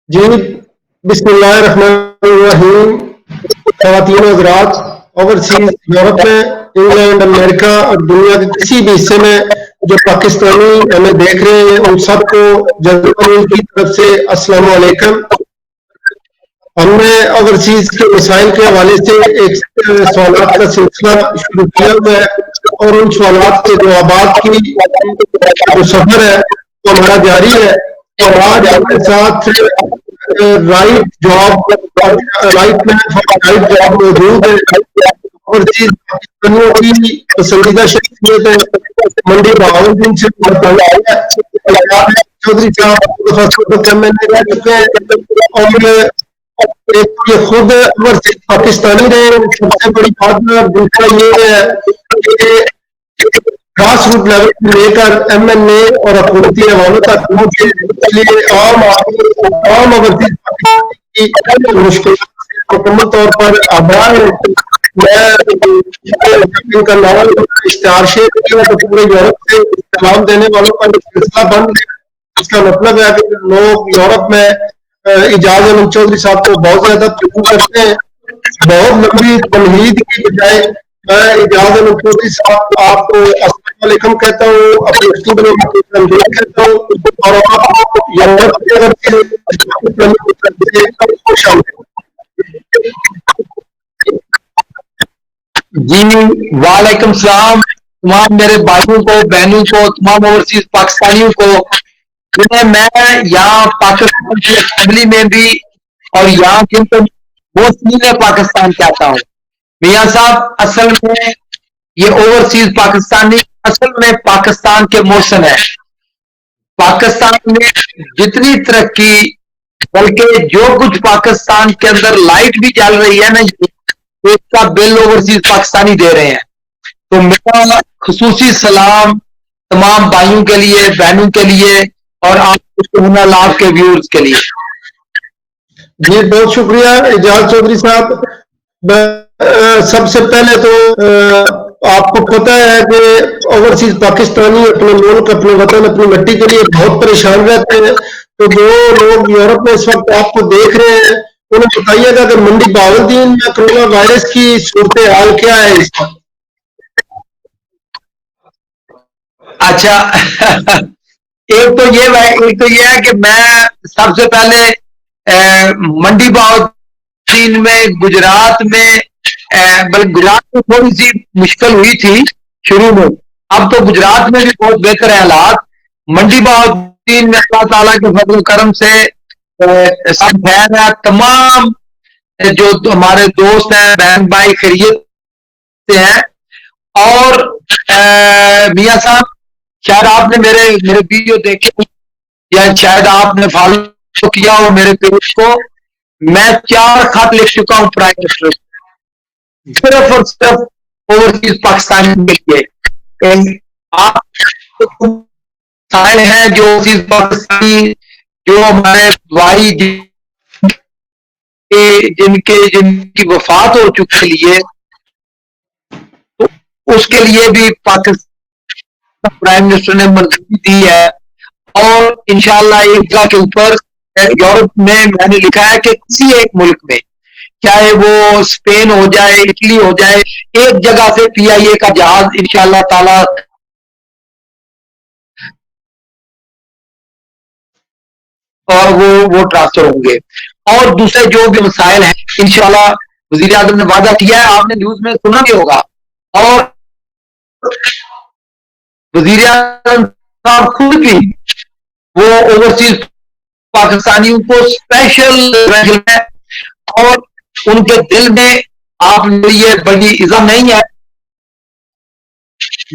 جی بسم اللہ الرحمن الرحیم. خواتین و حضرات، اوورسیز یورپ میں، انگلینڈ، امریکہ اور دنیا کے کسی بھی حصے میں جو پاکستانی ہمیں دیکھ رہے ہیں ان سب کو جذبہ نیوز کی طرف سے السلام علیکم. ہم نے اوورسیز کے مسائل کے حوالے سے ایک سوالات کا سلسلہ شروع کیا ہوا ہے اور ان سوالات کے جوابات کی جو سفر ہے وہ ہمارا جاری ہے. اور آج ہمارے ساتھ right job right man for right job موجود ہے. اوورسیز پاکستانیوں کی پسندیدہ شخصیت ہے منڈی بہاول سے چودھری صاحب میں نے رہ چکے ہیں اور ایک یہ خود اوورسیز پاکستانی رہے. سب سے بڑی بات ہے. دوسرا یہ ہے کہ گراس روٹ لیول سے لے کر ایم این اے اور حکومتی حوالوں تک پہنچے، اس لیے عام اوورسیز پاکستانی کی مشکلات سے مکمل طور پر آگاہ ہے. میں ان کا ناول اشتہار شیئر کیا تو پورے یورپ سے سلام دینے والوں کا سلسلہ بند ہے. اس کا مطلب ہے کہ لوگ یورپ میں اعجاز احمد چودھری صاحب کو بہت زیادہ پسند کرتے ہیں. بہت لمبی تمہید کی بجائے میں اعجاز احمد چودھری صاحب آپ کو السلام علیکم کہتا ہوں، اپنے اسٹوڈنٹ کو تنظیم کہتا ہوں اور آپ کو یورپ کی اگر خوش آمدید. جی وعلیکم السلام تمام میرے بھائیوں کو، بہنوں کو، تمام اوورسیز پاکستانیوں کو. میں یہاں پاکستان کی اسمبلی میں بھی اور یہاں کے موسمی پاکستان کہتا ہوں. میاں صاحب اصل میں یہ اوورسیز پاکستانی اصل میں پاکستان کے موشن ہے. پاکستان میں جتنی ترقی بلکہ جو کچھ پاکستان کے اندر لائٹ بھی چل رہی ہے نا، اس کا بل اوورسیز پاکستانی دے رہے ہیں. تو میرا خصوصی سلام تمام بھائیوں کے لیے، بہنوں کے لیے اور آپ لائیو کے ویورز کے لیے. جی بہت شکریہ اعجاز چودھری صاحب. سب سے پہلے تو آپ کو پتہ ہے کہ اوورسیز پاکستانی اپنے ملک، اپنے وطن، اپنی مٹی کے لیے بہت پریشان رہتے ہیں. تو جو لوگ یورپ میں اس وقت آپ کو دیکھ رہے ہیں انہیں بتائیے گا کہ منڈی بہاولدین میں کرونا وائرس کی صورتحال کیا ہے اس وقت. اچھا ایک تو یہ ہے کہ میں سب سے پہلے منڈی بہاولدین میں، گجرات میں، بلکہ گجرات میں تھوڑی سی مشکل ہوئی تھی شروع میں. اب تو گجرات میں بھی بہت بہتر ہے حالات. منڈی بہاولدین میں اللہ تعالیٰ کے فضل و کرم سے سب خیر ہے. تمام جو ہمارے دوست ہیں، بہن بھائی خیریت سے ہیں. اور میاں صاحب شاید آپ نے میرے ویڈیو دیکھے یا شاید آپ نے فالو کیا ہو میرے پیج کو. میں 4 خط لکھ چکا ہوں پرائم منسٹر، صرف اور صرف اوورسیز پاکستانی کے لیے. آپ ہیں جو اوورسیز پاکستانی، جو ہمارے بھائی جن کی وفات ہو چکی لیے، اس کے لیے بھی پاکستان پرائم منسٹر نے منظوری دی ہے. اور انشاءاللہ ایک جگہ کے اوپر یورپ میں نے لکھا ہے کہ کسی ایک ملک میں، چاہے وہ اسپین ہو جائے، اٹلی ہو جائے، ایک جگہ سے پی آئی اے کا جہاز انشاءاللہ تعالی اور وہ ٹرانسفر ہوں گے. اور دوسرے جو بھی مسائل ہیں انشاءاللہ وزیر اعظم نے وعدہ کیا ہے، آپ نے نیوز میں سنا بھی ہوگا. اور وزیر اعظم صاحب خود بھی وہ اوورسیز پاکستانیوں کو اسپیشل ہے اور ان کے دل میں آپ یہ بڑی عزت نہیں ہے.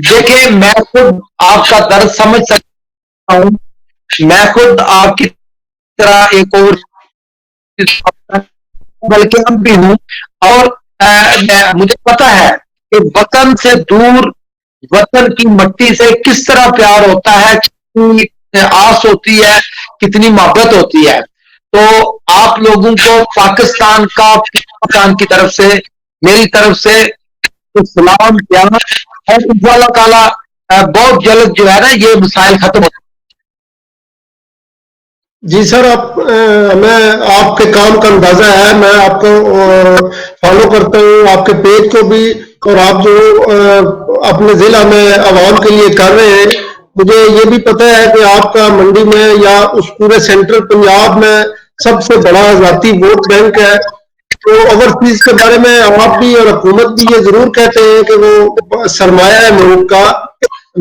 دیکھیں میں خود آپ کا درد سمجھ سکتا ہوں. میں خود آپ کی طرح ایک اور بلکہ ہم بھی ہوں. اور مجھے پتا ہے کہ وطن سے دور، وطن کی مٹی سے کس طرح پیار ہوتا ہے، کتنی آس ہوتی ہے، کتنی محبت ہوتی ہے. تو آپ لوگوں کو پاکستان کی طرف سے، میری طرف سے سلام پیار. اور اللہ تعالیٰ بہت جلد جو ہے نا یہ مسائل ختم ہو. جی سر، میں آپ کے کام کا اندازہ ہے، میں آپ کو فالو کرتا ہوں، آپ کے پیج کو بھی، اور آپ جو اپنے ضلع میں عوام کے لیے کر رہے ہیں، مجھے یہ بھی پتہ ہے کہ آپ کا منڈی میں یا اس پورے سینٹرل پنجاب میں سب سے بڑا ذاتی ووٹ بینک ہے. تو اوورسیز کے بارے میں آپ بھی اور حکومت بھی یہ ضرور کہتے ہیں کہ وہ سرمایہ ہے ملک کا.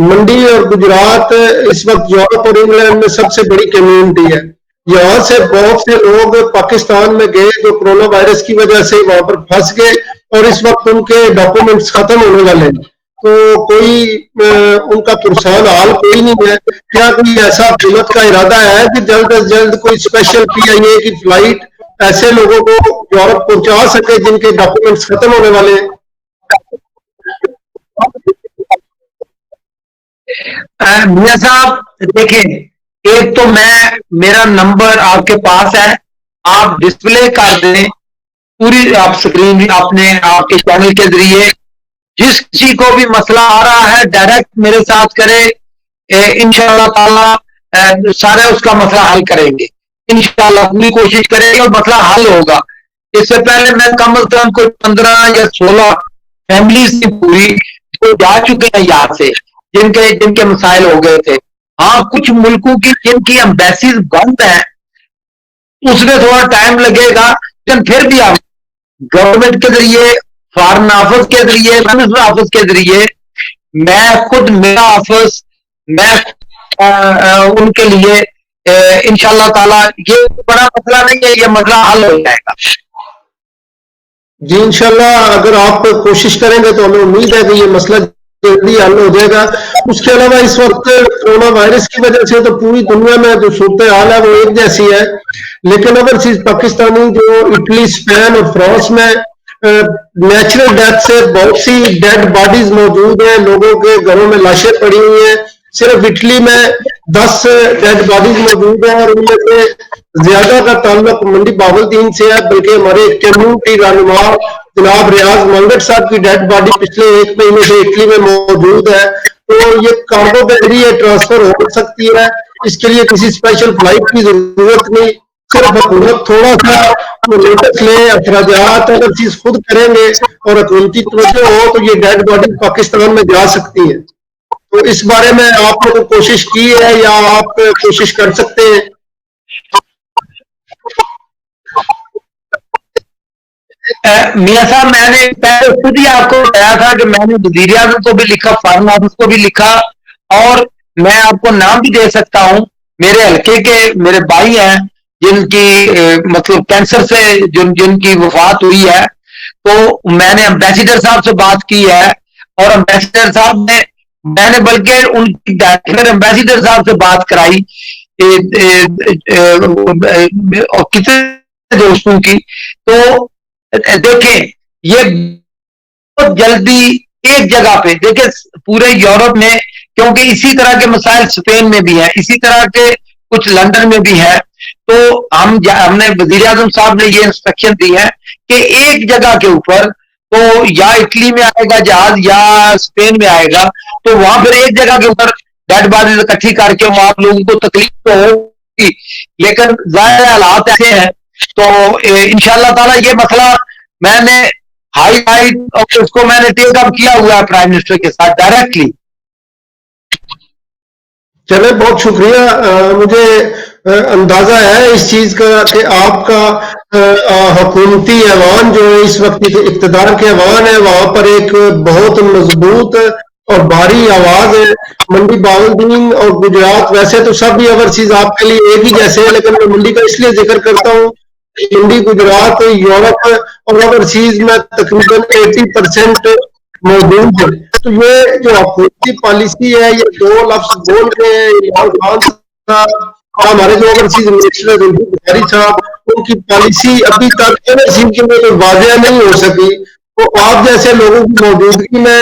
منڈی اور گجرات اس وقت یورپ اور انگلینڈ میں سب سے بڑی کمیونٹی ہے. یہاں سے بہت سے لوگ پاکستان میں گئے جو کرونا وائرس کی وجہ سے وہاں پر پھنس گئے، اور اس وقت ان کے ڈاکومنٹس ختم ہونے والے ہیں. تو کوئی ان کا پرسان حال کوئی نہیں ہے. کیا کوئی ایسا حکومت کا ارادہ ہے کہ جلد از جلد کوئی اسپیشل PIA کی فلائٹ ایسے لوگوں کو یورپ پہنچا سکے جن کے ڈاکومنٹس ختم ہونے والے ہیں؟ میاں صاحب دیکھیں، ایک تو میرا نمبر آپ کے پاس ہے، آپ ڈسپلے کر دیں پوری آپ سکرین اپنے آپ کے چینل کے ذریعے. جس کسی کو بھی مسئلہ آ رہا ہے ڈائریکٹ میرے ساتھ کرے، انشاءاللہ تعالی سارے اس کا مسئلہ حل کریں گے. انشاءاللہ پوری کوشش کریں گے اور مسئلہ حل ہوگا. اس سے پہلے میں کم از کم کوئی 15 یا 16 فیملیز کی پوری جو جا چکے ہیں یہاں سے، جن کے مسائل ہو گئے تھے. ہاں، کچھ ملکوں کی جن کی امبیسیز بند ہیں اس میں تھوڑا ٹائم لگے گا، لیکن پھر بھی آپ گورنمنٹ کے ذریعے، فارن آفس کے ذریعے، منسٹر آفس کے ذریعے، میں خود میرا آفس، میں ان کے لیے انشاءاللہ تعالی یہ بڑا مسئلہ نہیں ہے، یہ مسئلہ حل ہو جائے گا. جی انشاءاللہ اگر آپ کوشش کریں گے تو ہمیں امید ہے کہ یہ مسئلہ جلدی حل ہو جائے گا. اس کے علاوہ اس وقت کورونا وائرس کی وجہ سے تو پوری دنیا میں جو صورتحال ہے وہ ایک جیسی ہے، لیکن اوورسیز پاکستانی جو اٹلی، اسپین اور فرانس میں نیچرل ڈیتھ سے بہت سی ڈیڈ باڈیز موجود ہیں، لوگوں کے گھروں میں لاشیں پڑی ہوئی ہیں. صرف اٹلی میں 10 ڈیڈ باڈیز موجود ہیں، اور ان میں سے زیادہ کا تعلق منڈی باولدین سے ہے، بلکہ ہمارے کمیونٹی رہنما جناب ریاض منگٹ صاحب کی ڈیڈ باڈی پچھلے 1 مہینے سے اٹلی میں موجود ہے. تو یہ کارگو کے ذریعے ٹرانسفر ہو سکتی ہے، اس کے لیے کسی اسپیشل فلائٹ کی ضرورت نہیں. صرف حکومت تھوڑا سا نوٹس لے، اخراجات اگر چیز خود کریں گے اور حکومتی توجہ ہو تو یہ ڈیڈ باڈی پاکستان میں جا سکتی ہے. تو اس بارے میں آپ نے کوشش کی ہے یا آپ کوشش کر سکتے ہیں؟ میاں صاحب، میں نے پہلے خود ہی آپ کو بتایا تھا کہ میں نے وزیر اعظم کو بھی لکھا، فارن آفس کو بھی لکھا، اور میں آپ کو نام بھی دے سکتا ہوں. میرے حلقے کے میرے بھائی ہیں جن کی مطلب کینسر سے جن کی وفات ہوئی ہے، تو میں نے امبیسیڈر صاحب سے بات کی ہے، اور امبیسیڈر صاحب نے، میں نے بلکہ ان کی امبیسیڈر صاحب سے بات کرائی اور کتنے دوستوں کی. تو دیکھیں، یہ بہت جلدی ایک جگہ پہ دیکھیں پورے یورپ میں، کیونکہ اسی طرح کے مسائل اسپین میں بھی ہیں، اسی طرح کے کچھ لندن میں بھی ہے. تو ہم نے وزیر اعظم صاحب نے یہ انسٹرکشن دی ہے کہ ایک جگہ کے اوپر، تو یا اٹلی میں آئے گا جہاز یا اسپین میں آئے گا، تو وہاں پھر ایک جگہ کے اوپر ڈیڈ باڈیز اکٹھی کر کے وہاں لوگوں کو تکلیف تو ہوگی، لیکن ظاہر حالات ایسے ہیں. تو انشاءاللہ تعالی یہ مسئلہ میں نے ہائی لائٹ اور اس کو میں نے ٹیک اپ کیا ہوا ہے پرائم منسٹر کے ساتھ ڈائریکٹلی. چلے بہت شکریہ. مجھے اندازہ ہے اس چیز کا کہ آپ کا حکومتی ایوان جو اس وقت اقتدار کے ایوان ہے وہاں پر ایک بہت مضبوط اور بھاری آواز ہے. منڈی باولدین اور گجرات ویسے تو سب ہی اوورسیز آپ کے لیے ایک ہی جیسے ہیں، لیکن میں منڈی کا اس لیے ذکر کرتا ہوں کہ منڈی گجرات یورپ اور اوورسیز میں تقریباً 80% موجود ہے. تو یہ جو حکومتی پالیسی ہے، یہ 2 لفظ بول کے عمران خان صاحب، ہمارے جو اوورسیز منسٹر رنجو بخاری صاحب، ان کی پالیسی ابھی تک اوورسیز کے لیے واضح نہیں ہو سکی. تو آپ جیسے لوگوں کی موجودگی میں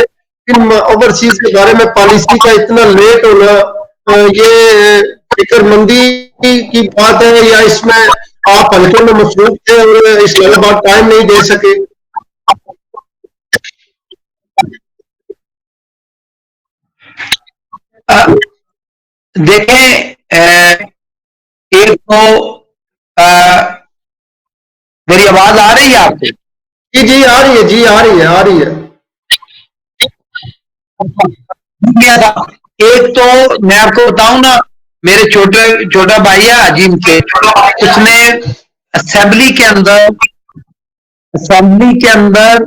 ان اوورسیز کے بارے میں پالیسی کا اتنا لیٹ ہونا، یہ فکر مندی کی بات ہے یا اس میں آپ حلقے میں مصروف تھے اور اس کے بعد ٹائم نہیں دے سکے؟ دیکھیں، ایک تو آواز آ رہی ہے آپ کو؟ جی جی آ رہی ہے، جی آ رہی ہے، آ رہی ہے. ایک تو میں آپ کو بتاؤں نا، میرے چھوٹا بھائی ہے عجیم کے، اس نے اسمبلی کے اندر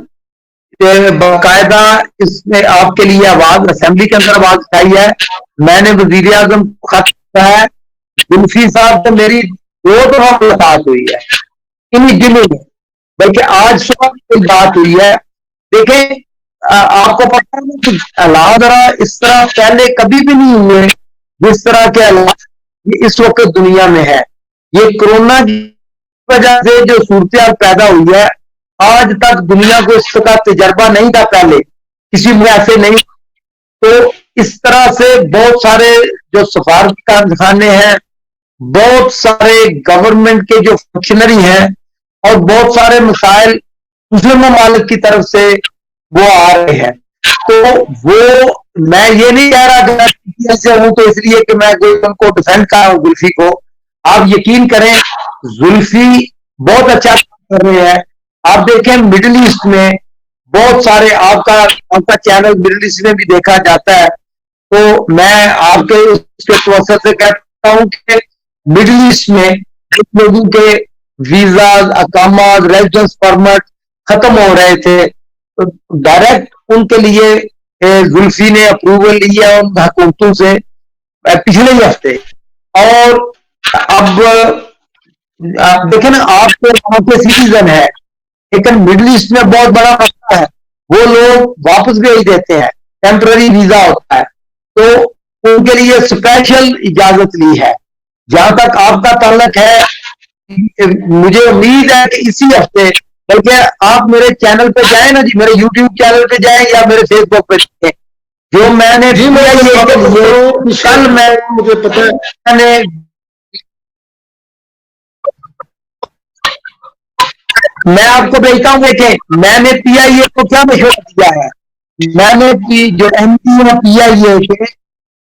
باقاعدہ اس نے آپ کے لیے آواز اسمبلی کے اندر آواز اٹھائی ہے. میں نے وزیر اعظم کو خط کیا ہے. زلفی صاحب سے میری 2 دفعہ ملاقات ہوئی ہے انہیں دنوں میں، بلکہ آج صبح کوئی بات ہوئی ہے. دیکھیں آپ کو پتا ہے کہ حالات اس طرح پہلے کبھی بھی نہیں ہوئے جس طرح کے حالات اس وقت دنیا میں ہے. یہ کورونا کی وجہ سے جو صورتحال پیدا ہوئی ہے، آج تک دنیا کو اس کا تجربہ نہیں تھا، پہلے کسی میں ایسے نہیں. تو اس طرح سے بہت سارے جو سفارت خانے ہیں، بہت سارے گورنمنٹ کے جو فنکشنری ہیں، اور بہت سارے مسائل دوسرے ممالک کی طرف سے وہ آ رہے ہیں. تو وہ میں یہ نہیں کہہ رہا کہ میں ایسے ہوں تو اس لیے کہ میں ان کو ڈیفینڈ کر رہا ہوں. زلفی کو آپ یقین کریں، زلفی بہت اچھا کر رہے ہیں. آپ دیکھیں مڈل ایسٹ میں بہت سارے آپ کا چینل مڈل ایسٹ میں بھی دیکھا جاتا ہے. تو میں آپ کے اس کے توسط سے کہتا ہوں کہ مڈل ایسٹ میں کچھ لوگوں کے ویزاز، اقامات، ریزیڈنس پرمٹ ختم ہو رہے تھے، ڈائریکٹ ان کے لیے زلفی نے اپروول لیا ان حکومتوں سے پچھلے ہی ہفتے. اور اب دیکھیں نا، آپ کے وہاں کے سٹیزن ہے، لیکن مڈل ایسٹ میں بہت بڑا مسئلہ ہے، وہ لوگ واپس بھیج دیتے ہیں، ٹیمپرری ویزا ہوتا ہے. تو ان کے لیے اسپیشل اجازت لی ہے. جہاں تک آپ کا تعلق ہے، مجھے امید ہے کہ اسی ہفتے، بلکہ آپ میرے چینل پہ جائیں نا جی، میرے یوٹیوب چینل پہ جائیں یا میرے فیس بک پہ جائیں، جو میں نے جی میں کل مجھے پتا ہے. میں آپ کو بھیجتا ہوں. دیکھیں میں نے پی آئی اے کو کیا مشورہ دیا ہے. میں نے جو ایم پی ہے پی آئی اے کے،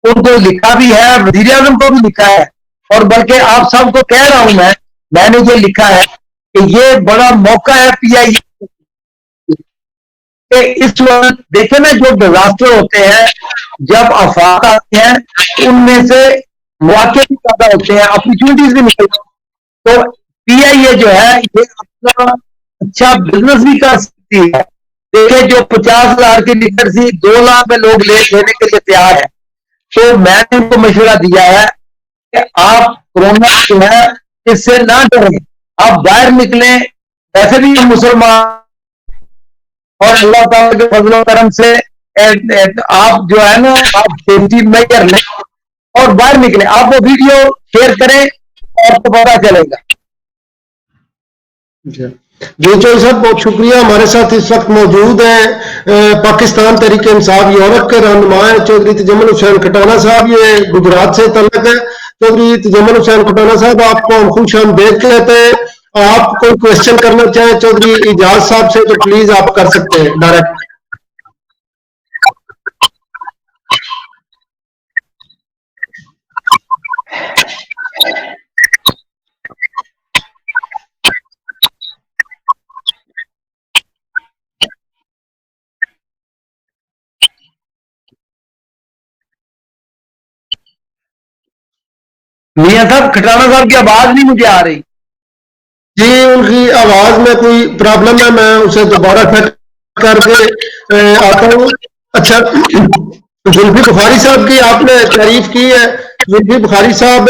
ان کو لکھا بھی ہے، وزیر اعظم کو بھی لکھا ہے، اور بلکہ آپ سب کو کہہ رہا ہوں میں نے یہ لکھا ہے کہ یہ بڑا موقع ہے پی آئی اے. اس وقت دیکھیں نا، جو ڈیزاسٹر ہوتے ہیں، جب آفات آتے ہیں، ان میں سے مواقع بھی زیادہ ہوتے ہیں، اپرچونیٹیز بھی نکلتی ہیں. تو پی آئی اے جو ہے یہ اپنا اچھا بزنس بھی کر سکتی ہے. دیکھیں جو 50,000 کی ٹکٹ تھی، 2 لاکھ میں لوگ لینے کے لیے تیار ہیں. تو میں نے ان کو مشورہ دیا ہے کہ آپ کورونا جو ہے اس سے نہ ڈریں، آپ باہر نکلیں. ویسے بھی مسلمان اور اللہ تعالیٰ کے فضل و کرم سے آپ جو ہے نا، آپ سیفٹی میجر لیں اور باہر نکلیں. آپ وہ ویڈیو شیئر کریں، آپ کو پتا چلے گا. جی چوہدری صاحب بہت شکریہ. ہمارے ساتھ اس وقت موجود ہیں پاکستان تحریک انصاف یورپ کے رہنما چودھری تجمل حسین کھٹانہ صاحب. یہ گجرات سے تعلق ہے. چودھری تجمل حسین کھٹانہ صاحب آپ کو ہم خوش آمدید کہتے ہیں. آپ کوئی کوشچن کرنا چاہیں چودھری اعجاز صاحب سے تو پلیز آپ کر سکتے ہیں ڈائریکٹ. میاں صاحب کھٹانہ صاحب کی آواز نہیں مجھے آ رہی. جی ان کی آواز میں کوئی پرابلم ہے، میں اسے دوبارہ چیک کر کے آتا ہوں. اچھا زلفی بخاری صاحب کی آپ نے تعریف کی ہے. زلفی بخاری صاحب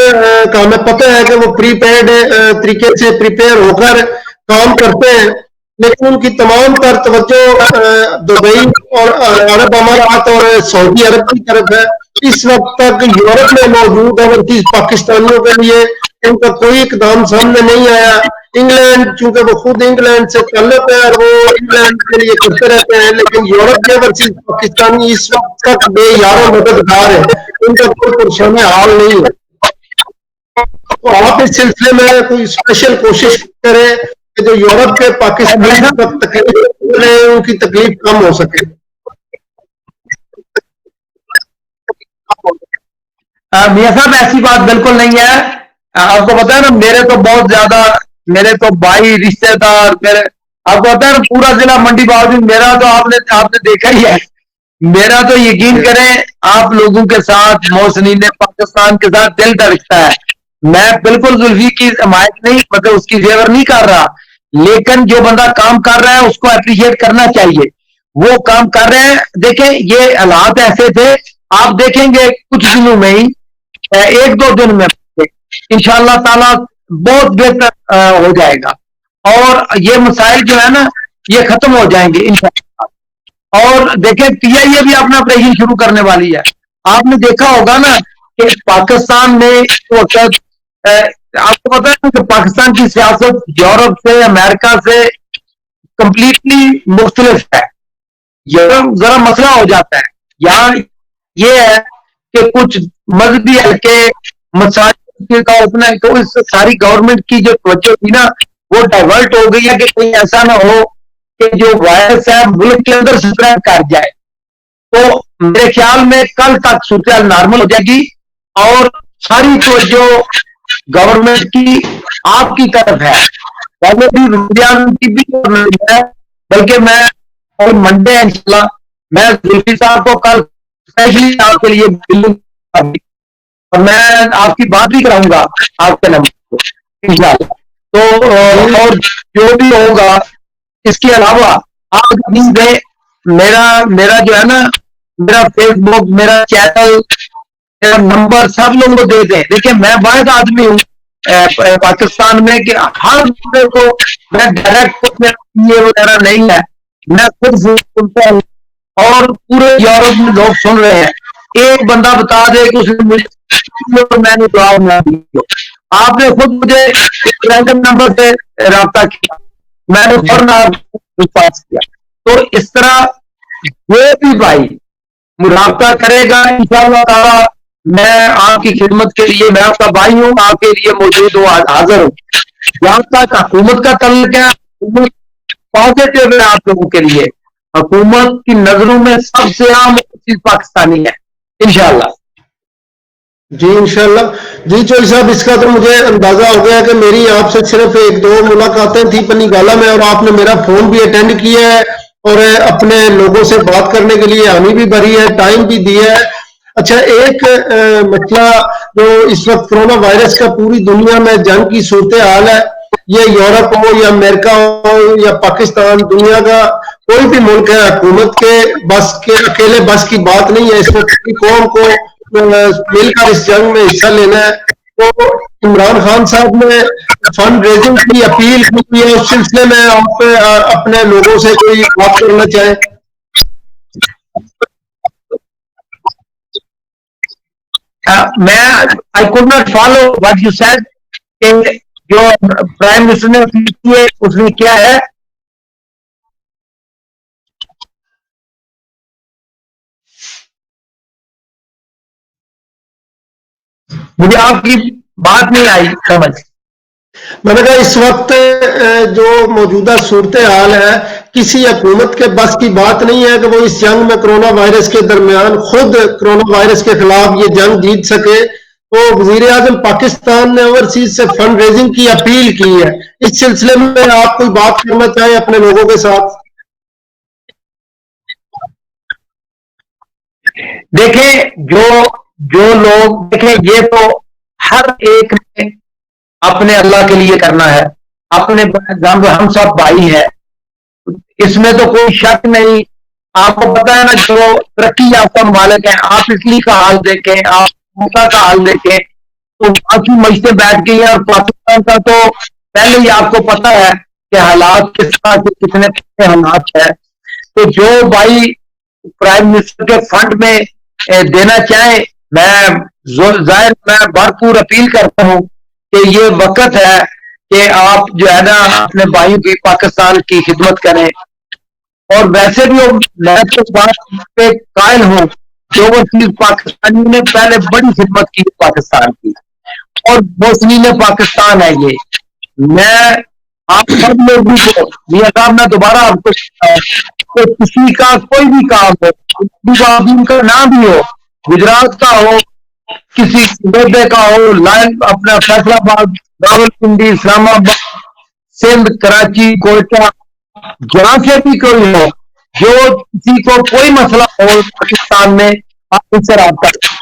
کا ہمیں پتہ ہے کہ وہ پری پیڈ طریقے سے پریپیئر ہو کر کام کرتے ہیں، لیکن ان کی تمام تر توجہ دبئی اور عرب امارات اور سعودی عرب کی طرف ہے. اس وقت تک یورپ میں موجود اوورسیز پاکستانیوں کے لیے ان کا کوئی اقدام سامنے نہیں آیا. انگلینڈ چونکہ وہ خود انگلینڈ سے تعلق ہے اور وہ انگلینڈ کے لیے کرتے رہتے ہیں، لیکن یورپ کے اوورسیز پاکستانی اس وقت تک بے یار و مددگار ہے، ان کا کوئی پریشان حال نہیں ہے. تو آپ اس سلسلے میں کوئی اسپیشل کوشش کریں کہ جو یورپ کے پاکستانی تکلیف ان کی تکلیف کم ہو سکے. میاں صاحب ایسی بات بالکل نہیں ہے. آپ کو پتا ہے نا، میرے تو بہت زیادہ میرے تو بھائی رشتے دار میرے, آپ کو پتا ہے پورا ضلع منڈی بہادر میرا تو آپ نے دیکھا ہی ہے. میرا تو یقین کریں آپ لوگوں کے ساتھ محسنین پاکستان کے ساتھ دل دھڑکتا ہے. میں بالکل زلفی کی حمایت نہیں, مطلب اس کی فیور نہیں کر رہا, لیکن جو بندہ کام کر رہا ہے اس کو اپریشیٹ کرنا چاہیے. وہ کام کر رہے ہیں. دیکھیں یہ حالات ایسے تھے, آپ دیکھیں گے کچھ دنوں میں ہی, 1-2 دن میں انشاءاللہ تعالی بہت بہتر ہو جائے گا, اور یہ مسائل جو ہے نا یہ ختم ہو جائیں گے انشاءاللہ. اور دیکھیں پی آئی اے بھی اپنا آپریشن شروع کرنے والی ہے. آپ نے دیکھا ہوگا نا کہ پاکستان میں آپ کو پتا ہے کہ پاکستان کی سیاست یورپ سے امریکہ سے کمپلیٹلی مختلف ہے. ذرا مسئلہ ہو جاتا ہے یہاں یہ ہے کہ کچھ مذہبی حلقے مساجد کا اپنا, تو اس ساری گورنمنٹ کی جو توجہ تھی نا وہ ڈائیورٹ ہو گئی ہے کہ کہیں ایسا نہ ہو کہ جو وائرس ہے ملک کے اندر سپریڈ کر جائے. تو میرے خیال میں کل تک صورتحال نارمل ہو جائے گی, اور ساری توجہ گورنمنٹ کی آپ کی طرف ہے. پہلے بھی رمضان کی بھی ہے, بلکہ میں منڈے انشاءاللہ میں زلفی صاحب کو کل اسپیشلی آپ کے لیے اور میں آپ کی بات بھی کراؤں گا آپ کے نمبر کو انشاءاللہ. تو اور جو بھی ہوگا اس کے علاوہ آپ میرا جو ہے نا میرا فیس بک, میرا چینل, میرا نمبر سب لوگوں کو دے دیں. دیکھیں میں واحد آدمی ہوں پاکستان میں کہ ہر بندے کو میں ڈائریکٹ یہ وغیرہ نہیں ہے, میں خود سنتا ہوں اور پورے یورپ میں لوگ سن رہے ہیں. ایک بندہ بتا دے کہ اس نے مجھے میں نے جواب نہ دیا, آپ نے خود مجھے رینڈم نمبر سے رابطہ کیا, میں نے فوراً پاس کیا. تو اس طرح جو بھی بھائی رابطہ کرے گا انشاءاللہ تعالی میں آپ کی خدمت کے لیے, میں آپ کا بھائی ہوں, آپ کے لیے موجود ہوں, حاضر ہوں. جہاں تک حکومت کا تعلق ہے حکومت پازیٹو ہے آپ لوگوں کے لیے. حکومت کی نظروں میں سب سے عام چیز پاکستانی ہے انشاءاللہ. جی انشاءاللہ. جی چوئی صاحب اس کا تو مجھے اندازہ ہو گیا کہ میری آپ سے صرف 1-2 ملاقاتیں تھیں پنی گالا میں, اور آپ نے میرا فون بھی اٹینڈ کیا ہے اور اپنے لوگوں سے بات کرنے کے لیے حامی بھی بھری ہے, ٹائم بھی دیا ہے. اچھا ایک مسئلہ جو اس وقت کرونا وائرس کا پوری دنیا میں جنگ کی صورتحال ہے, یہ یورپ ہو یا امریکہ ہو یا پاکستان, دنیا کا کوئی بھی ملک ہے, حکومت کے بس کے اکیلے بس کی بات نہیں ہے. اس میں پوری قوم کو مل کر اس جنگ میں حصہ لینا ہے. تو عمران خان صاحب نے فنڈ ریزنگ کی اپیل کی ہے, اس سلسلے میں آپ اپنے لوگوں سے کوئی بات کرنا چاہیں؟ میں I could not follow what you said. جو پرائم منسٹر نے اپیل کی ہے اس میں کیا ہے؟ مجھے آپ کی بات نہیں آئی سمجھ. میں نے کہا اس وقت جو موجودہ صورتحال ہے کسی حکومت کے بس کی بات نہیں ہے کہ وہ اس جنگ میں کرونا وائرس کے درمیان خود کرونا وائرس کے خلاف یہ جنگ جیت سکے. تو وزیر اعظم پاکستان نے اوورسیز سے فنڈ ریزنگ کی اپیل کی ہے, اس سلسلے میں آپ کوئی بات کرنا چاہیں اپنے لوگوں کے ساتھ؟ دیکھیں جو لوگ دیکھیں یہ تو ہر ایک نے اپنے اللہ کے لیے کرنا ہے, اپنے ہم سب بھائی ہیں, اس میں تو کوئی شک نہیں. آپ کو پتا ہے نا جو ترقی یافتہ ممالک ہیں, آپ اٹلی کا حال دیکھیں, آپ امریکہ کا حال دیکھیں, تو باقی مشتیں بیٹھ گئی ہیں. اور پاکستان کا تو پہلے ہی آپ کو پتا ہے کہ حالات کس طرح کے کتنے حالات ہیں. تو جو بھائی پرائم منسٹر کے فنڈ میں دینا چاہیں, میں ظاہر میں بھرپور اپیل کرتا ہوں کہ یہ وقت ہے کہ آپ جو ہے نا اپنے بھائیوں کی پاکستان کی خدمت کریں. اور ویسے بھی میں تو بات پہ قائل ہوں کہ وہ چیز پاکستانی نے پہلے بڑی خدمت کی پاکستان کی, اور محسنین پاکستان ہے یہ. میں آپ سب لوگوں کو میاں صاحب میں دوبارہ آپ کو کسی کا کوئی بھی کام ہو, کا نام بھی ہو, گجرات کا ہو, کسی صوبے کا ہو, لائن اپنا فیصلہ آباد, راول پنڈی, اسلام آباد, سندھ، کراچی، کوئٹہ، جہاں سے بھی کوئی ہو، جو کسی کو کوئی مسئلہ ہو پاکستان میں، آپ ان سے رابطہ کریں۔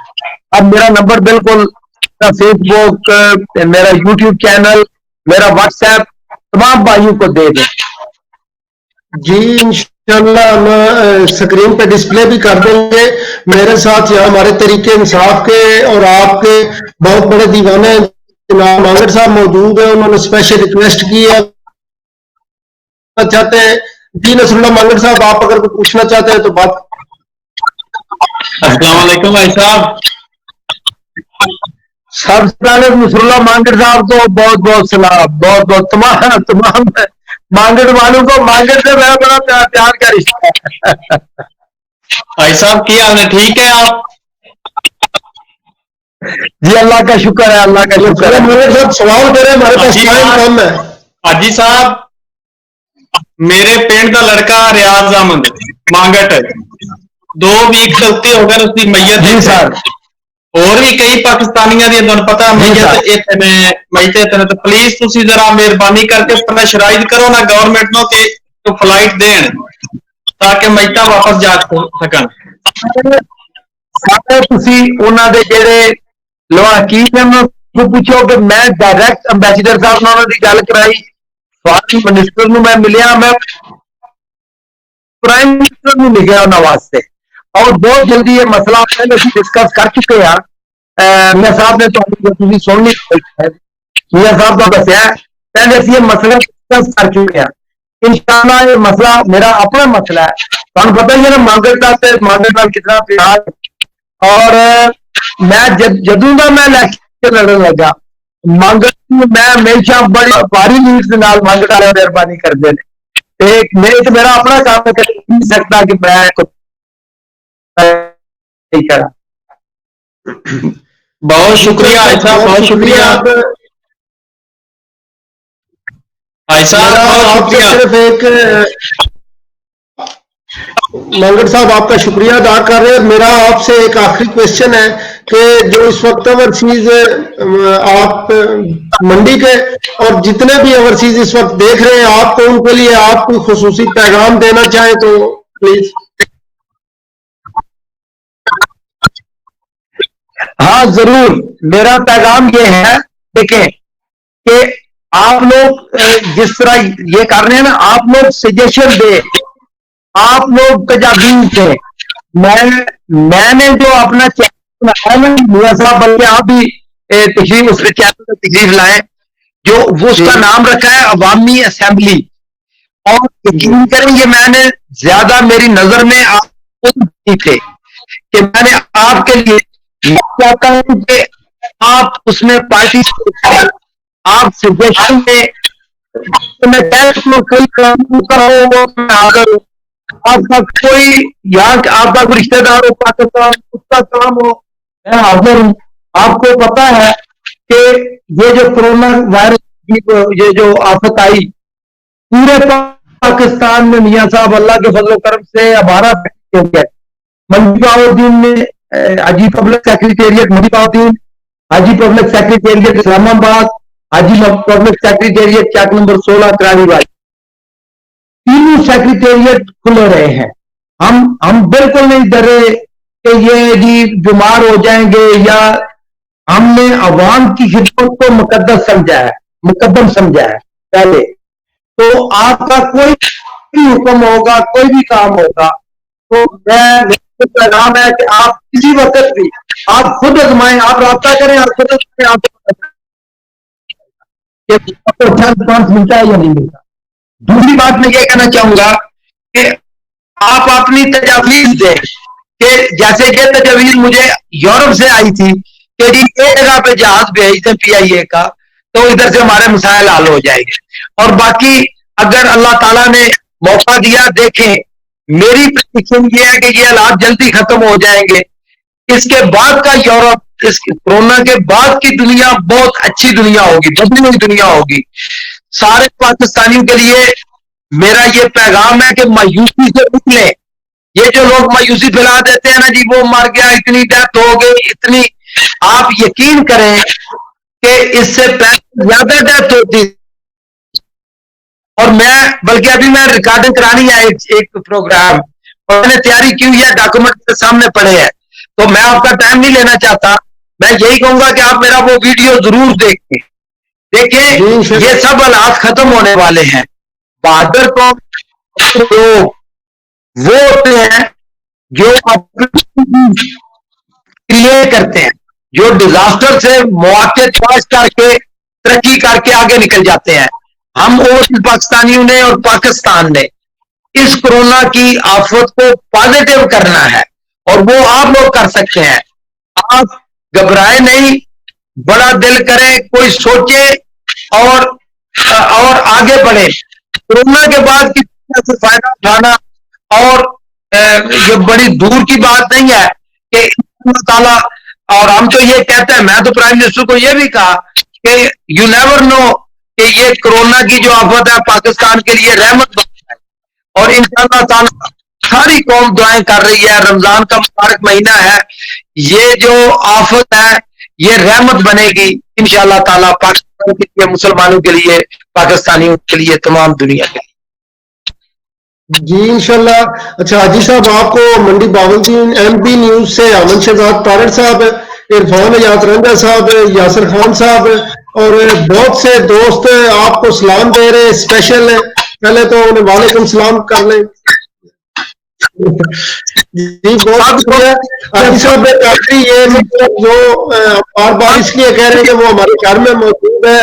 اب میرا نمبر بالکل، میرا فیس بک، میرا یوٹیوب چینل، میرا واٹس ایپ تمام بھائیوں کو دے دیں۔ جی انشاءاللہ ہم اسکرین پہ ڈسپلے بھی کر دیں گے۔ میرے ساتھ یہاں ہمارے طریقے انصاف کے اور آپ کے بہت بڑے دیوانے جناب مانگڑ صاحب موجود ہیں، انہوں نے اسپیشل ریکویسٹ کی ہے چاہتے ہیں۔ جی نصر اللہ مانگڑ صاحب، آپ اگر کچھ پوچھنا چاہتے ہیں تو بات۔ السلام علیکم بھائی صاحب۔ سب سے پہلے نصر اللہ مانگڑ صاحب کو بہت بہت سلام، بہت بہت تمام مانگڑ والوں کو، مانگڑ سے میرا بڑا پیار کا رشتہ ہے۔ بھائی صاحب کی حال ہے، ٹھیک ہے آپ؟ جی اللہ کا شکر ہے، اللہ کا شکر ہے۔ میرے ساتھ سوال کریں، ہمارے پاس ٹائم کم ہے۔ حاجی صاحب، میرے پنڈ کا لڑکا ریاض احمد مانگٹ 2 ویک سے اتنے ہو گئے، اس کی میت جی سر، اور بھی کئی پاکستانیاں دی تمہیں پتا میت تو پلیز تسی ذرا مہربانی کر کے اپنا شرائط کرو نا گورنمنٹ نو کہ فلائٹ دین تاکہ میتاں واپس جا سکن۔ سارے تسی انہاں دے جڑے لواحقین ہیں انہاں کو پوچھو کہ میں ڈائریکٹ امبیسڈر صاحب نے انہاں دی گل کرائی، فارن منسٹر نو میں ملیا، میں پرائم منسٹر نو لکھیا انہاں واسطے، اور بہت جلدی یہ مسئلہ پہلے اسی ڈسکس کر چکے ہیں۔ میاں صاحب نے تو سن لی، میاں صاحب کا دسیا پہلے اسی یہ مسئلہ ڈسکس کر چکے ہیں۔ انشاءاللہ یہ مسئلہ میرا اپنا مسئلہ ہے، تمہیں پتہ ہی ہے نا مانگڑ نال کتنا پیار، اور میں جدوں دا میں الیکشن لڑن لگا مانگڑ میں ہمیشہ بڑی بھاری لیڈ کے نال مانگڑ والے مہربانی کرتے ہیں۔ ایک میرا اپنا کام ہے، کر نہیں سکتا کہ میں نہیں کرا۔ بہت شکریہ بھائی صاحب، بہت شکریہ بھائی صاحب، بہت شکریہ۔ صرف ایک مانگڑ صاحب آپ کا شکریہ ادا کر رہے ہیں۔ میرا آپ سے ایک آخری کوشچن ہے کہ جو اس وقت اوورسیز آپ منڈی کے اور جتنے بھی اوورسیز اس وقت دیکھ رہے ہیں، آپ کو ان کے لیے آپ کوئی خصوصی پیغام دینا چاہیں تو پلیز۔ ہاں ضرور، میرا پیغام یہ ہے، دیکھیں کہ آپ لوگ جس طرح یہ کر رہے ہیں نا، آپ لوگ سجیشن دے، آپ لوگ تجاویز دیں۔ میں نے جو اپنا چینل بنایا نا میاں صاحب، بلکہ آپ بھی تشریف اس چینل میں تشریف لائیں، جو وہ اس کا نام رکھا ہے عوامی اسمبلی، اور یقین کریں یہ میں نے زیادہ میری نظر میں آپ تھے کہ میں نے آپ کے لیے چاہتا ہوں کہ آپ اس میں پارٹیسپیٹ کریں، آپ سجیشن میں کوئی کام کرو اگر آپ کا کوئی یہاں آپ کا کوئی رشتہ دار ہو پاکستان، اس کا کام ہو، میں حاضر ہوں۔ آپ کو پتا ہے کہ یہ جو کرونا وائرس یہ جو آفت آئی پورے پاکستان میں، میاں صاحب اللہ کے فضل و کرم سے ہمارا منڈی باؤدین میں حاجی پبلک سیکریٹریٹ منڈی باؤدین، حاجی پبلک سیکریٹریٹ اسلام آباد، حاجی پبلک سیکریٹریٹ چیک نمبر 16 کرانی والی، تینوں سیکریٹریٹ کھلے رہے ہیں۔ ہم بالکل نہیں ڈرے کہ یہ جی بیمار ہو جائیں گے، یا ہم نے عوام کی خدمت کو مقدس سمجھا ہے، مقدم سمجھا ہے پہلے۔ تو آپ کا کوئی بھی حکم ہوگا، کوئی بھی کام ہوگا، تو میں پیغام ہے کہ آپ کسی وقت بھی آپ خود آزمائیں، آپ رابطہ کریں، آپ خود آزمائیں، آپ کو اچھا رسپانس ملتا ہے یا نہیں ملتا۔ دوسری بات میں یہ کہنا چاہوں گا کہ آپ اپنی تجاویز دیں، کہ جیسے یہ تجاویز مجھے یورپ سے آئی تھی کہ جی ایک جگہ پہ جہاز بھیج دیں پی آئی اے کا، تو ادھر سے ہمارے مسائل حل ہو جائیں گے۔ اور باقی اگر اللہ تعالیٰ نے موقع دیا، دیکھیں میری پریڈکشن یہ ہے کہ یہ حالات جلدی ختم ہو جائیں گے۔ اس کے بعد کا یورپ، اس کورونا کے بعد کی دنیا بہت اچھی دنیا ہوگی، بدلی ہوئی دنیا ہوگی۔ سارے پاکستانیوں کے لیے میرا یہ پیغام ہے کہ مایوسی سے نکلیں۔ یہ جو لوگ مایوسی پھیلا دیتے ہیں نا جی وہ مر گیا، اتنی ڈیتھ ہو گئی، اتنی، آپ یقین کریں کہ اس سے پہلے زیادہ ڈیتھ ہوتی اور بلکہ ابھی میں ریکارڈنگ کرانی ہے ایک پروگرام، اور میں نے تیاری کی ہوئی ہے، ڈاکومنٹ کے سامنے پڑے ہیں، تو میں آپ کا ٹائم نہیں لینا چاہتا. میں یہی کہوں گا کہ آپ میرا وہ ویڈیو ضرور دیکھیں. یہ سب حالات ختم ہونے والے ہیں. بہادر قوم لوگ وہ ہوتے ہیں جو کریٹ کرتے ہیں، جو ڈیزاسٹر سے مواقع تلاش کر کے ترقی کر کے آگے نکل جاتے ہیں. ہم پاکستانیوں نے اور پاکستان نے اس کرونا کی آفت کو پازیٹیو کرنا ہے، اور وہ آپ لوگ کر سکتے ہیں. آپ گھبرائے نہیں، بڑا دل کریں، کوئی سوچے اور آگے بڑھے. کرونا کے بعد کسی طرح سے فائدہ اٹھانا اور یہ بڑی دور کی بات نہیں ہے کہ اللہ تعالیٰ، اور ہم تو یہ کہتے ہیں، میں تو پرائم منسٹر کو یہ بھی کہا کہ یو نیور نو کہ یہ کرونا کی جو آفت ہے پاکستان کے لیے رحمت بنتا ہے، اور انشاءاللہ تعالیٰ ساری قوم دعائیں کر رہی ہے. رمضان کا مبارک مہینہ ہے، یہ جو آفت ہے یہ رحمت بنے گی انشاءاللہ تعالیٰ، پاکستان کے لیے، مسلمانوں کے لیے، پاکستانیوں کے لیے، تمام دنیا کے لیے. جی انشاءاللہ. اچھا حاجی صاحب، آپ کو منڈی باولدین MP نیوز سے امن شہزاد طارق صاحب، عرفان حیات رنجا صاحب، یاسر خان صاحب اور بہت سے دوست آپ کو سلام دے رہے. اسپیشل پہلے تو انہیں وعلیکم السلام کر لیں. جی بہت شکریہ حاجی صاحب. یہ جو بار بار اس لیے کہہ رہے ہیں کہ وہ ہمارے گھر میں موجود ہے،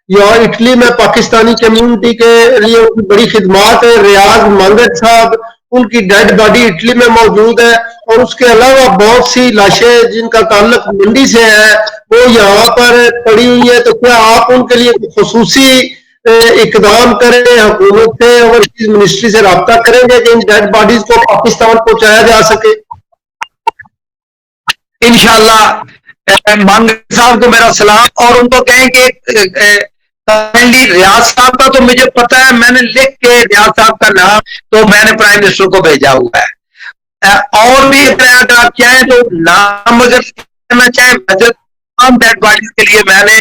یا اٹلی میں پاکستانی کمیونٹی کے لیے ان کی بڑی خدمات ہے. ریاض مانگت صاحب، ان کی ڈیڈ باڈی اٹلی میں موجود ہے، اور اس کے علاوہ بہت سی لاشیں جن کا تعلق منڈی سے ہے وہ یہاں پر پڑی ہوئی ہے. تو کیا آپ ان کے لیے خصوصی اقدام کریں، حکومت سے اور منسٹری سے رابطہ کریں گے کہ ان ڈیڈ باڈیز کو پاکستان پہنچایا جا سکے؟ انشاءاللہ مانگت صاحب کو میرا سلام، اور ان کو کہیں کہ ریاض صاحب کا تو مجھے پتا ہے، میں نے لکھ کے ریاض صاحب کا نام تو میں نے پرائم منسٹر کو بھیجا ہوا ہے. اور بھی اگر آپ چاہیں تو نام اگر کرنا چاہیں، تمام ڈیڈ باڈیز کے لیے میں نے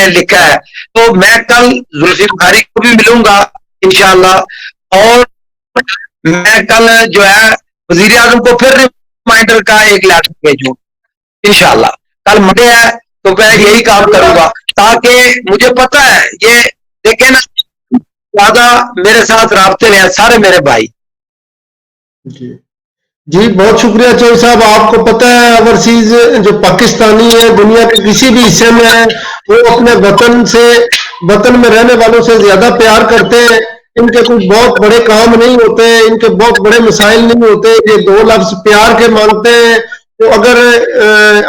لکھا ہے. تو میں کل زلفی بخاری کو بھی ملوں گا انشاءاللہ، اور میں کل جو ہے وزیر اعظم کو پھر ریمائنڈر کا ایک لیٹر بھیجوں انشاءاللہ. کل منڈے ہے تو میں یہی کام کروں گا، تاکہ مجھے پتا ہے یہ دیکھیں نا، زیادہ میرے ساتھ رابطے میں ہیں سارے میرے بھائی. جی بہت شکریہ چوہدری صاحب. آپ کو پتہ ہے اوورسیز جو پاکستانی ہیں دنیا کے کسی بھی حصے میں ہیں، وہ اپنے وطن میں رہنے والوں سے زیادہ پیار کرتے ہیں. ان کے کوئی بہت بڑے کام نہیں ہوتے، ان کے بہت بڑے مسائل نہیں ہوتے، یہ دو لفظ پیار کے مانگتے ہیں. تو اگر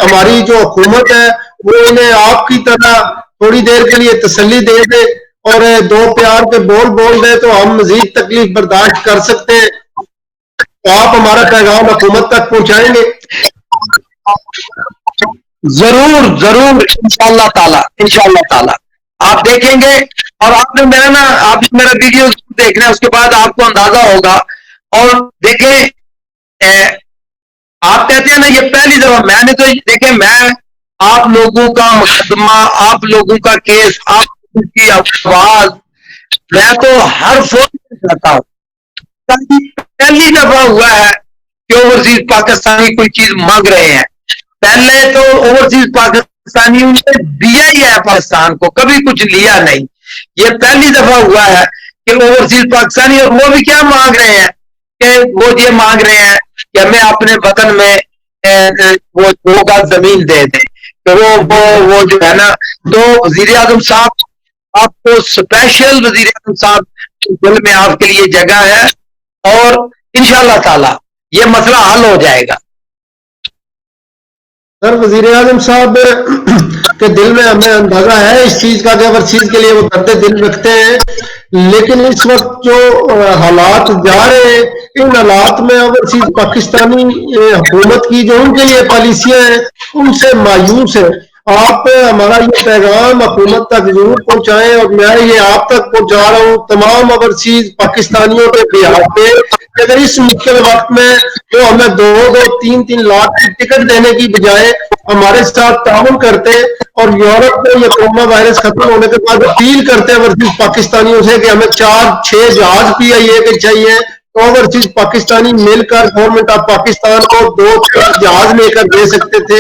ہماری جو حکومت ہے وہ انہیں آپ کی طرح تھوڑی دیر کے لیے تسلی دے دے اور دو پیار کے بول دے تو ہم مزید تکلیف برداشت کر سکتے ہیں. تو آپ ہمارا پیغام حکومت تک پہنچائیں گے؟ ضرور ضرور انشاءاللہ تعالی آپ دیکھیں گے. اور آپ نے میرا ویڈیو دیکھنا ہے، اس کے بعد آپ کو اندازہ ہوگا. اور دیکھیں آپ کہتے ہیں نا یہ پہلی دفعہ، میں نے تو دیکھیں، میں آپ لوگوں کا مقدمہ، آپ لوگوں کا کیس، آپ لوگوں کی آواز میں تو ہر فون میں چاہتا ہوں. پہلی دفعہ ہوا ہے کہ اوورسیز پاکستانی کوئی چیز مانگ رہے ہیں. پہلے تو اوورسیز پاکستانیوں نے دیا ہی ہے پاکستان کو، کبھی کچھ لیا نہیں. یہ پہلی دفعہ ہوا ہے کہ اوورسیز پاکستانی، اور وہ بھی کیا مانگ رہے ہیں کہ وہ یہ مانگ رہے ہیں کہ ہمیں اپنے وطن میں وہ 2 گز زمین دے دیں. تو وہ جو ہے نا، تو وزیر اعظم صاحب آپ کو اسپیشل وزیر اعظم صاحب دل میں آپ کے لیے جگہ ہے، اور انشاءاللہ تعالی یہ مسئلہ حل ہو جائے گا. سر وزیر اعظم صاحب کے دل میں ہمیں اندازہ ہے اس چیز کا کہ اوورسیز کے لیے وہ درد دل رکھتے ہیں، لیکن اس وقت جو حالات جا رہے ہیں ان حالات میں اوورسیز پاکستانی حکومت کی جو ان کے لیے پالیسیاں ہیں ان سے مایوس ہے. آپ ہمارا یہ پیغام حکومت تک ضرور پہنچائیں، اور میں یہ آپ تک پہنچا رہا ہوں تمام اوورسیز پاکستانیوں کے بہار پہ، اگر اس مشکل وقت میں وہ ہمیں 2-3 لاکھ کی ٹکٹ دینے کی بجائے ہمارے ساتھ تعاون کرتے اور یورپ میں یہ کورونا وائرس ختم ہونے کے بعد اپیل کرتے ہیں اوورسیز پاکستانیوں سے کہ ہمیں 4-6 جہاز PIA کے چاہیے، تو اوورسیز پاکستانی مل کر گورنمنٹ آف پاکستان کو 2-3 جہاز لے کر دے سکتے تھے.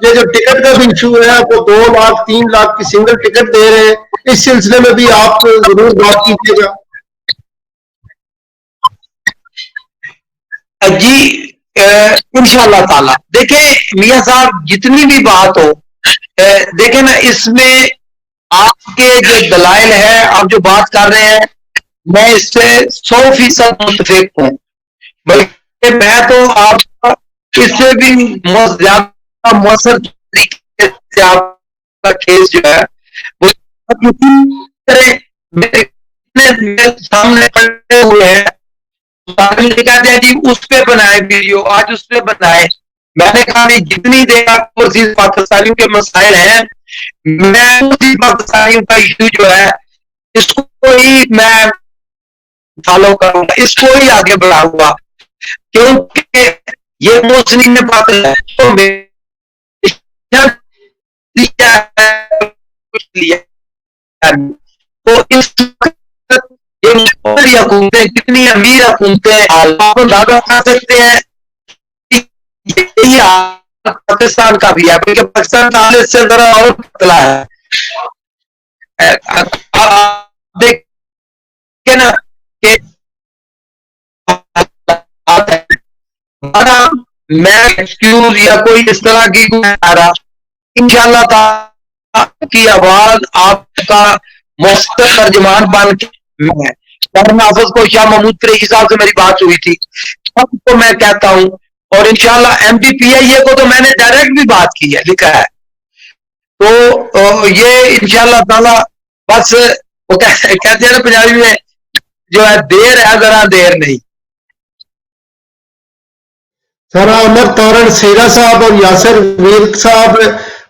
یہ جو ٹکٹ کا بھی ایشو ہے وہ 2 لاکھ 3 لاکھ کی سنگل ٹکٹ دے رہے ہیں، اس سلسلے میں بھی آپ ضرور بات کیجیے گا. جی انشاءاللہ تعالی دیکھیں میاں صاحب جتنی بھی بات ہو دیکھیں نا، اس میں آپ کے جو دلائل ہیں، آپ جو بات کر رہے ہیں، میں اس سے 100% متفق ہوں. بلکہ میں تو آپ کا اس سے بھی زیادہ مؤثر طریقے سے آپ کا کیس جو ہے وہ میرے سامنے پڑے ہوئے ہیں. کہتے ہیں جی اس پہ بنائے ویڈیو، آج اس پہ بنائے. میں نے کہا جتنی دیر اوورسیز پاکستانیوں کے مسائل ہیں، میں اوورسیز پاکستانیوں کا ایشو جو ہے اس کو ہی میں فالو کروں گا، اس کو ہی آگے بڑھاؤں گا، کیونکہ یہ مسلم نے تو اس حکومتیں کتنی امیر حکومتیں آپ اندازہ کر سکتے ہیں. یہی پاکستان کا بھی ہے، بلکہ پاکستان کا حال سے ذرا اور پتلا ہے. دیکھیں نا کہ میں ایکسکیوز یا کوئی اس طرح کی انشاءاللہ تعالی کی آواز آپ کا مستقل ترجمان بن کے حافظ کو شاہ محمود قریشی صاحب سے میری بات ہوئی تھی، سب کو میں کہتا ہوں، اور انشاءاللہ MPPIA کو تو میں نے ڈائریکٹ بھی بات کی ہے، لکھا ہے. تو یہ انشاءاللہ تعالی بس وہ کہتے ہیں نا پنجابی میں جو ہے دیر ہے ذرا دیر نہیں. سر عمر تارن سیرا صاحب اور یاسر ویر صاحب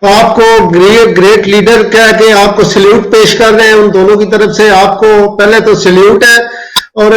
آپ کو گریٹ لیڈر کہہ کے آپ کو سلیوٹ پیش کر رہے ہیں. ان دونوں کی طرف سے آپ کو پہلے تو سلیوٹ ہے. اور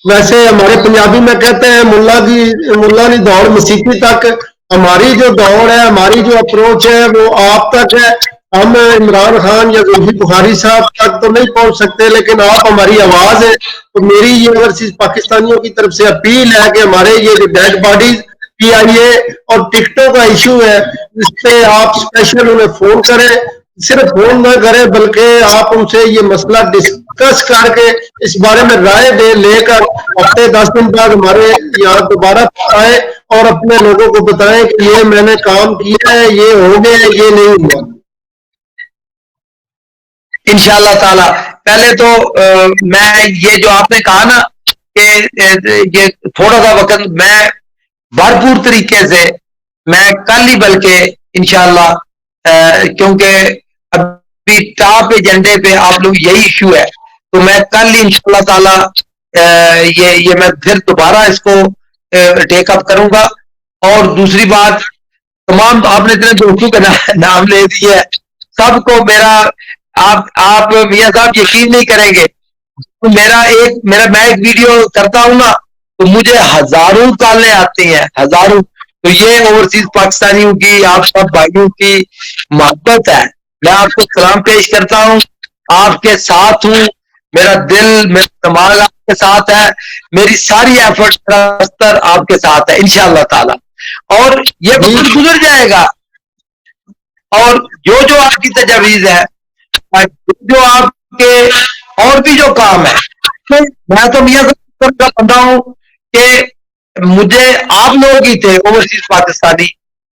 ویسے ہمارے پنجابی میں کہتے ہیں ملا کی دوڑ مسیحی تک. ہماری جو دوڑ ہے، ہماری جو اپروچ ہے وہ آپ تک ہے. ہم عمران خان یا زلفی بخاری صاحب تک تو نہیں پہنچ سکتے، لیکن آپ ہماری آواز ہے. تو میری یہ اوورسیز پاکستانیوں کی طرف سے اپیل ہے کہ ہمارے یہ جو ڈیڈ باڈیز PIA اور ٹکٹوں کا ایشو ہے، اس پہ آپ اسپیشل انہیں فون کریں. صرف فون نہ کریں بلکہ آپ ان سے یہ مسئلہ ڈسکس کر کے اس بارے میں رائے لے کر ہفتے 10 دن بعد ہمارے یہاں دوبارہ آئے اور اپنے لوگوں کو بتائیں کہ یہ میں نے کام کیا ہے، یہ ہو گیا ہے، یہ نہیں ہوا. انشاءاللہ تعالی پہلے تو میں یہ جو آپ نے کہا نا کہ یہ تھوڑا سا وقت میں بھرپور طریقے سے میں کل ہی بلکہ انشاءاللہ کیونکہ ابھی ٹاپ ایجنڈے پہ آپ لوگ یہی ایشو ہے، تو میں کل ہی انشاءاللہ تعالی یہ میں پھر دوبارہ اس کو ٹیک اپ کروں گا. اور دوسری بات، تمام آپ نے اتنے دوستوں کا نام لے دیا ہے، سب کو میرا آپ میاں صاحب یقین نہیں کریں گے، میں ایک ویڈیو کرتا ہوں نا تو مجھے ہزاروں کالیں آتی ہیں، ہزاروں. تو یہ اوورسیز پاکستانیوں کی، آپ سب بھائیوں کی محبت ہے. میں آپ کو سلام پیش کرتا ہوں، آپ کے ساتھ ہوں، میرا دل میرا دماغ آپ کے ساتھ ہے، میری ساری ایفرٹ آپ کے ساتھ ہے انشاءاللہ تعالی. اور یہ وقت گزر جائے گا، اور جو آپ کی تجاویز ہے، جو آپ کے اور بھی جو کام ہے، میں تو میاں کا بندہ ہوں کہ مجھے آپ لوگ ہی تھے اوورسیز پاکستانی،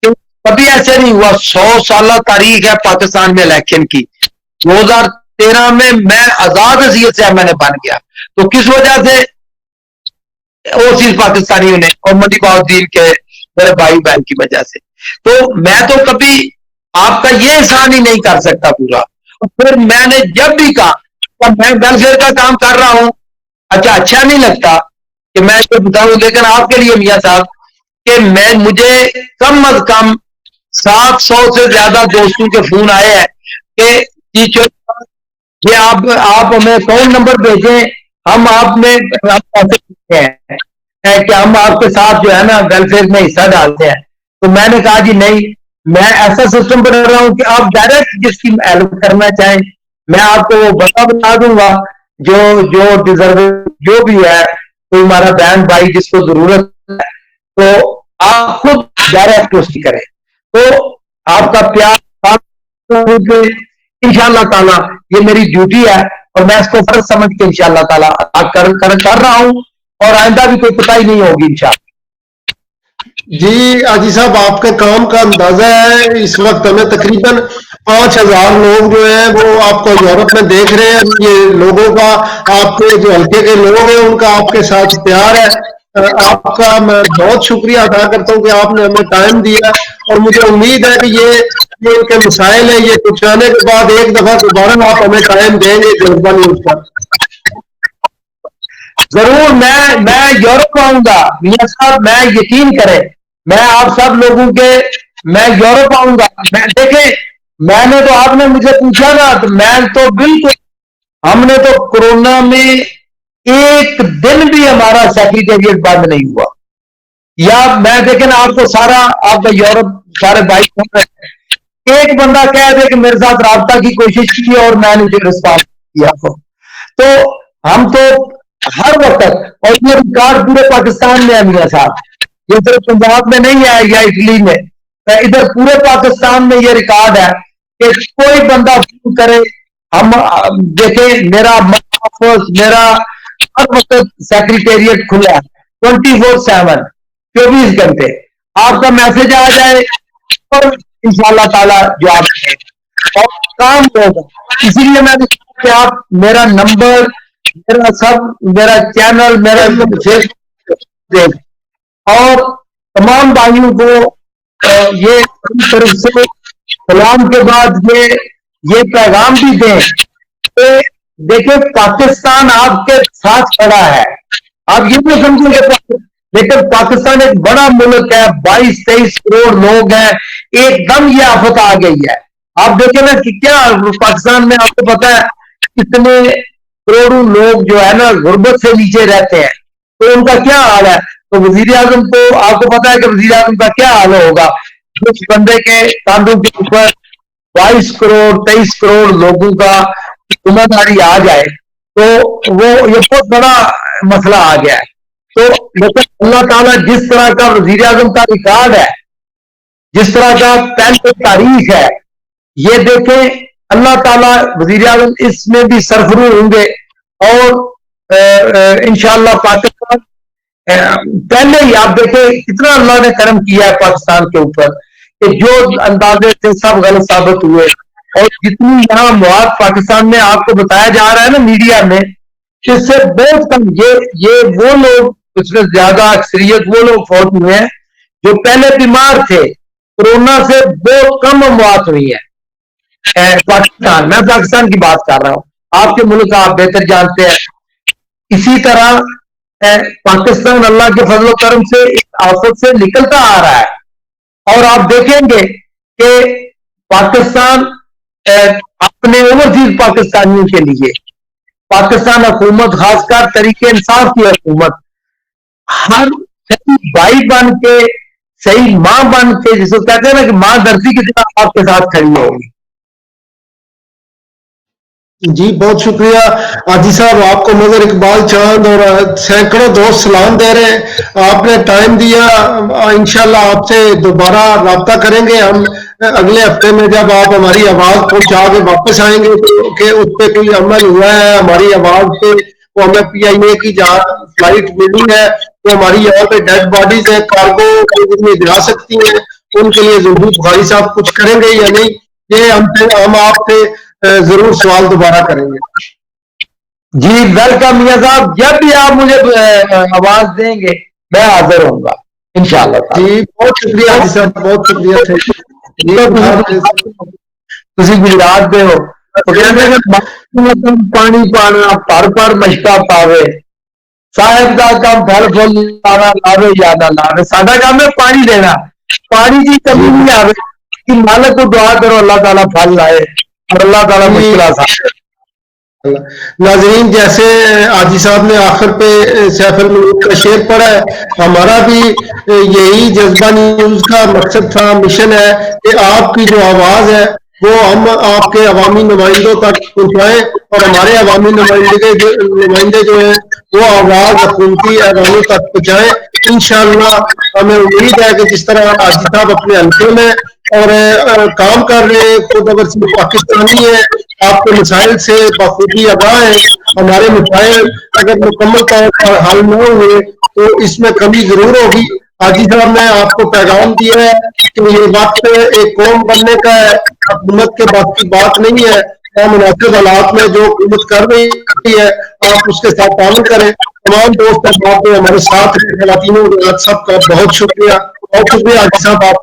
کبھی ایسے نہیں ہوا. 100 سالہ تاریخ ہے پاکستان میں الیکشن کی. 2013 میں آزاد حیثیت سے میں نے بن گیا، تو کس وجہ سے؟ اوورسیز پاکستانیوں نے اور منڈی بہاؤالدین کے میرے بھائی بہن کی وجہ سے. تو میں تو کبھی آپ کا یہ احسان ہی نہیں کر سکتا پورا. پھر میں نے جب بھی کہا میں ویلفیئر کا کام کر رہا ہوں، اچھا نہیں لگتا کہ میں اس کو بتاؤں، لیکن آپ کے لیے میاں صاحب کہ مجھے کم از کم 700 سے زیادہ دوستوں کے فون آئے ہیں کہ یہ آپ ہمیں اکاؤنٹ نمبر بھیجیں، ہم آپ میں پیسے ہیں کہ ہم آپ کے ساتھ جو ہے نا ویلفیئر میں حصہ ڈالتے ہیں. تو میں نے کہا جی نہیں، میں ایسا سسٹم بنا رہا ہوں کہ آپ ڈائریکٹ جس کی ہیلپ کرنا چاہیں میں آپ کو وہ بتا دوں گا، جو ڈیزرو جو بھی ہے، کوئی ہمارا بہن بھائی جس کو ضرورت ہے تو آپ خود ڈائریکٹ اس کی کریں. تو آپ کا پیار انشاءاللہ تعالیٰ یہ میری ڈیوٹی ہے اور میں اس کو فرض سمجھ کے انشاءاللہ تعالیٰ کر رہا ہوں اور آئندہ بھی کوئی پتہ ہی نہیں ہوگی انشاءاللہ. جی حاجی صاحب، آپ کے کام کا اندازہ ہے، اس وقت ہمیں تقریباً 5,000 لوگ جو ہیں وہ آپ کو یورپ میں دیکھ رہے ہیں. یہ لوگوں کا، آپ کے جو حلقے کے لوگ ہیں ان کا آپ کے ساتھ پیار ہے. آپ کا میں بہت شکریہ ادا کرتا ہوں کہ آپ نے ہمیں ٹائم دیا، اور مجھے امید ہے کہ یہ ان کے مسائل ہیں، یہ کچھ آنے کے بعد ایک دفعہ دوبارہ آپ ہمیں ٹائم دیں گے جذبہ نیوز پر. ضرور میں یورپ آؤں گا میاں صاحب، میں یقین کریں میں آپ سب لوگوں کے، میں یورپ آؤں گا. میں دیکھیں، میں نے تو آپ نے مجھے پوچھا نا تو میں تو بالکل، ہم نے تو کورونا میں ایک دن بھی ہمارا سیکریٹریٹ بند نہیں ہوا. یا میں دیکھیں نا، آپ کو سارا آپ کا یورپ سارے بھائی ایک بندہ کہہ دے کہ میرے ساتھ رابطہ کی کوشش کی اور میں نے رسپانس کیا تو ہم تو ہر وقت، اور یہ ریکارڈ پورے پاکستان میں ہے میاں صاحب، یہ صرف پنجاب میں نہیں ہے یا اٹلی میں، ادھر پورے پاکستان میں یہ ریکارڈ ہے کہ کوئی بندہ فون کرے، ہم دیکھیں میرا میرا ہر وقت سیکریٹریٹ کھلا ہے 24/7 24 گھنٹے. آپ کا میسج آ جائے اور انشاءاللہ تعالیٰ جواب دیں اور کام ہوگا. اسی لیے میں نے کہا کہ آپ میرا نمبر، میرا سب، میرا چینل، میرا فیس بک اور تمام بھائیوں کو یہ طرف سے سلام کے بعد یہ پیغام بھی دیں کہ دیکھیں پاکستان آپ کے ساتھ کھڑا ہے. آپ یہ نہیں سمجھیں کہ لیکن پاکستان ایک بڑا ملک ہے، 22-23 کروڑ لوگ ہیں، ایک دم یہ آفت آ گئی ہے. آپ دیکھیں نا کہ کیا پاکستان میں آپ کو پتا ہے کتنے کروڑوں لوگ جو ہے نا غربت سے نیچے رہتے ہیں، تو ان کا کیا حال ہے. تو وزیر اعظم کو آپ کو پتا ہے کہ وزیر اعظم کا کیا حال ہوگا اس بندے کے کاندھوں کے اوپر 22 کروڑ 23 کروڑ لوگوں کا ذمہ داری آ جائے تو وہ یہ بہت بڑا مسئلہ آ گیا ہے. تو لیکن اللہ تعالیٰ جس طرح کا وزیر اعظم کا ریکارڈ ہے، جس طرح کا پہلے تاریخ ہے، یہ دیکھیں اللہ تعالیٰ وزیر اعظم اس میں بھی سرفرو ہوں گے اور انشاءاللہ پاکستان پہلے ہی آپ دیکھیں کتنا اللہ نے کرم کیا ہے پاکستان کے اوپر کہ جو اندازے تھے سب غلط ثابت ہوئے. اور جتنی یہاں مواد پاکستان میں آپ کو بتایا جا رہا ہے نا میڈیا میں، اس سے بہت کم یہ وہ لوگ، اس میں زیادہ اکثریت وہ لوگ فوت ہوئے ہیں جو پہلے بیمار تھے. کورونا سے بہت کم مواد ہوئی ہے پاکستان، میں پاکستان کی بات کر رہا ہوں، آپ کے ملک آپ بہتر جانتے ہیں. اسی طرح پاکستان اللہ کے فضل و کرم سے اس آفت سے نکلتا آ رہا ہے. اور آپ دیکھیں گے کہ پاکستان اپنے اوورسیز پاکستانیوں کے لیے پاکستان حکومت، خاص کر طریقے انصاف کی حکومت، ہر صحیح بھائی بن کے، صحیح ماں بن کے، جس کو کہتے ہیں نا کہ ماں دھرتی کی طرح آپ کے ساتھ کھڑی ہوگی. جی بہت شکریہ حاجی صاحب، آپ کو مظہر اقبال چاند اور سینکڑوں دوست سلام دے رہے ہیں. آپ نے ٹائم دیا، انشاءاللہ آپ سے دوبارہ رابطہ کریں گے ہم اگلے ہفتے میں، جب آپ ہماری آواز پہنچا کے واپس آئیں گے کہ اس پہ کوئی عمل ہوا ہے ہماری آواز پہ. وہ ہمیں PIA کی جہاں فلائٹ ملی ہے تو ہماری یہاں پہ ڈیڈ باڈیز ہیں، کارگو جتنی جا سکتی ہیں، ان کے لیے ضرور بخاری صاحب کچھ کریں گے یا نہیں، یہ ہم آپ سے ضرور سوال دوبارہ کریں گے. جی ویلکم میاں صاحب، جب بھی آپ مجھے آواز دیں گے میں حاضر ہوں گا انشاءاللہ. جی بہت شکریہ حاجی صاحب، بہت شکریہ. تسی گجرات دے ہو پانی پانا پر مشکا پاوے، صاحب کا کام پھل پھول لانا لاوے یا نہ لاوے. ساڈا کام ہے پانی دینا، پانی کی کمی نہیں آوے کہ مالک کو دعا کرو اللہ تعالیٰ پھل لائے اور اللہ تعالیٰ مشکل آسان. ناظرین، جیسے حاجی صاحب نے آخر پہ سیف الملوک کا شعر پڑھا ہے، ہمارا بھی یہی جذبہ نیوز کا مقصد تھا، مشن ہے کہ آپ کی جو آواز ہے وہ ہم آپ کے عوامی نمائندوں تک پہنچائیں، اور ہمارے عوامی نمائندے جو ہیں وہ آواز حکومتی ایوانوں تک پہنچائیں. انشاءاللہ ہمیں امید ہے کہ جس طرح حاجی صاحب اپنے حلقے میں اور کام کر رہے ہیں، خود اگر پاکستانی ہے، آپ کے مسائل سے بخوبی آگاہ ہیں. ہمارے مسائل اگر مکمل طور پر حل نہ ہوئے تو اس میں کمی ضرور ہوگی. حاجی صاحب نے آپ کو پیغام دیا ہے کہ یہ وقت ایک قوم بننے کا ہے، حکومت کے بات کی بات نہیں ہے. مناسب حالات میں جو حکومت کر رہی ہے آپ اس کے ساتھ تعاون کریں. تمام دوست احباب نے ہمارے ساتھ خواتین سب کا بہت شکریہ. بہت شکریہ حاجی صاحب آپ.